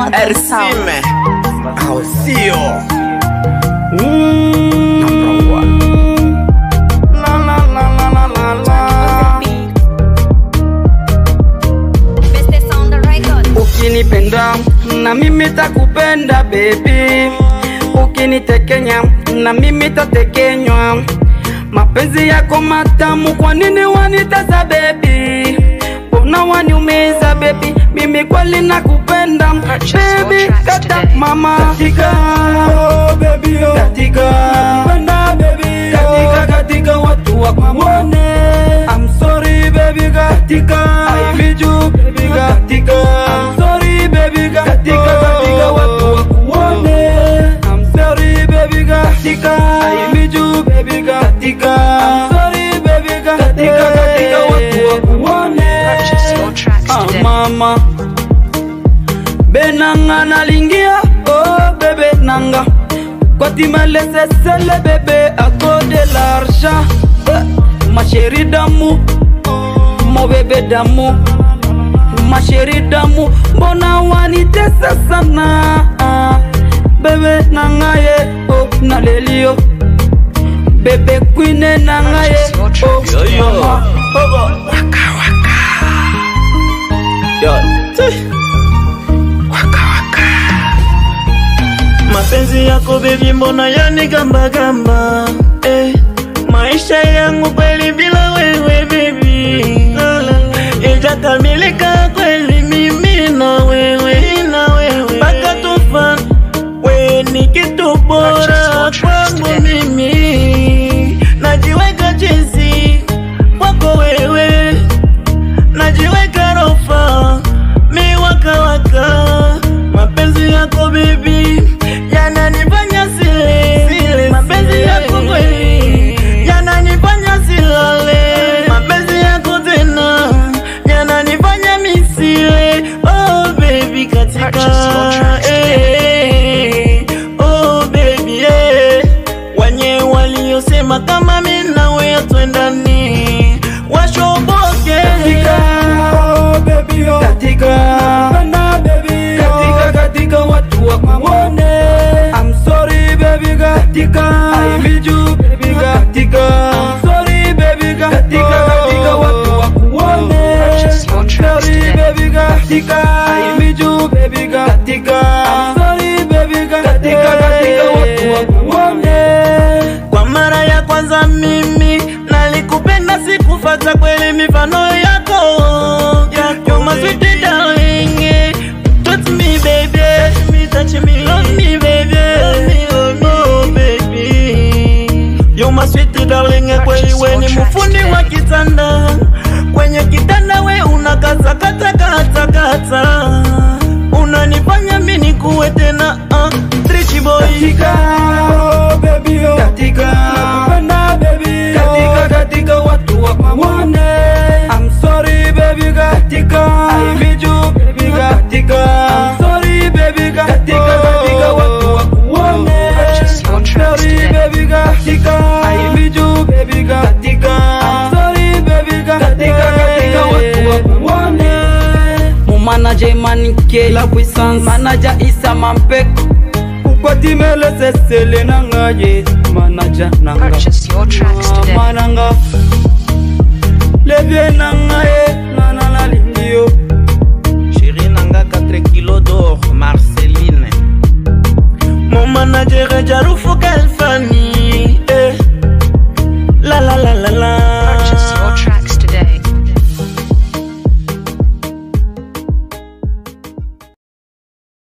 Northern Sound. Ersime Ausio Number one. La la la la la la la. Ukinipenda na mimi takupenda baby, ukinitekenya na mimi tatekenywa. Mapenzi yako matamu, kwa nini wanitesa baby? Mbona waniumiza baby? Mimi kweli nakupenda baby, kata mama katika, oh baby oh katika, nakupenda baby katika, katika watu wakuone. I'm sorry baby katika, I need you baby katika, I'm sorry baby katika, katika watu wakuone. I'm sorry baby katika, I need you baby katika, I'm sorry baby katika, katika watu wakuone. Mama benanga nalingia, oh bébé nanga, quand tu me laisses seule bébé à cause de l'argent. Ma chérie d'amour, mon bébé d'amour, ma chérie d'amour, mbona wanitesa sana bébé nanga ye, oh nalelio bébé queen nanga ye, oh mama waka waka yo waka waka. Mapenzi yako baby mbona yani gamba gamba, maisha yangu kweli bila wewe baby, ijakamilika kweli mimi na wewe, mpaka tufa we ni kitu bora kwangu mimi. Najiweka jinsi wako wewe, najiweka rofa mi waka waka. Mapenzi yako baby yananifanya sile, mapenzi yako kweli yananifanya silale, mapenzi yako tena yananifanya misile. Oh baby katika, oh baby wenye waliosema kama mimi nawe twendani washoboke katika, oh baby oh katika, bana baby katika, katika watu wakuone. I'm sorry baby katika, I need you baby katika, I'm sorry baby katika, katika watu wakuone. I'm sorry baby katika, I need you baby katika, I'm sorry baby katika, katika watu wakuone. Kwa mara ya kwanza mimi nalikupenda, sikufata kweli mifano yako. You're my sweet darling, touch me baby, touch me, love me baby, oh baby. You're my sweet darling, kweli we ni mfundi wa kitanda, kwenye kitanda we unakaza kata kata kata, unanifanya mimi nikuwe tena rich boy katika, oh baby oh katika, nakupenda baby katika, katika watu wakuone. I'm sorry baby katika, I need you baby katika, I'm sorry baby katika, katika watu wakuone. I'm sorry baby katika, I need you baby katika, I'm sorry baby katika, katika watu wakuone. Mon manager Maniké la puissance, manager Issa Mampeko. Pourquoi tu me laisses seule nanga ye, manager nanga. Purchase your tracks today. Mananga le vieux nanga ye, nana lingio. Chérie nanga 4 kilos d'or Marceline. Mon manager Jarufu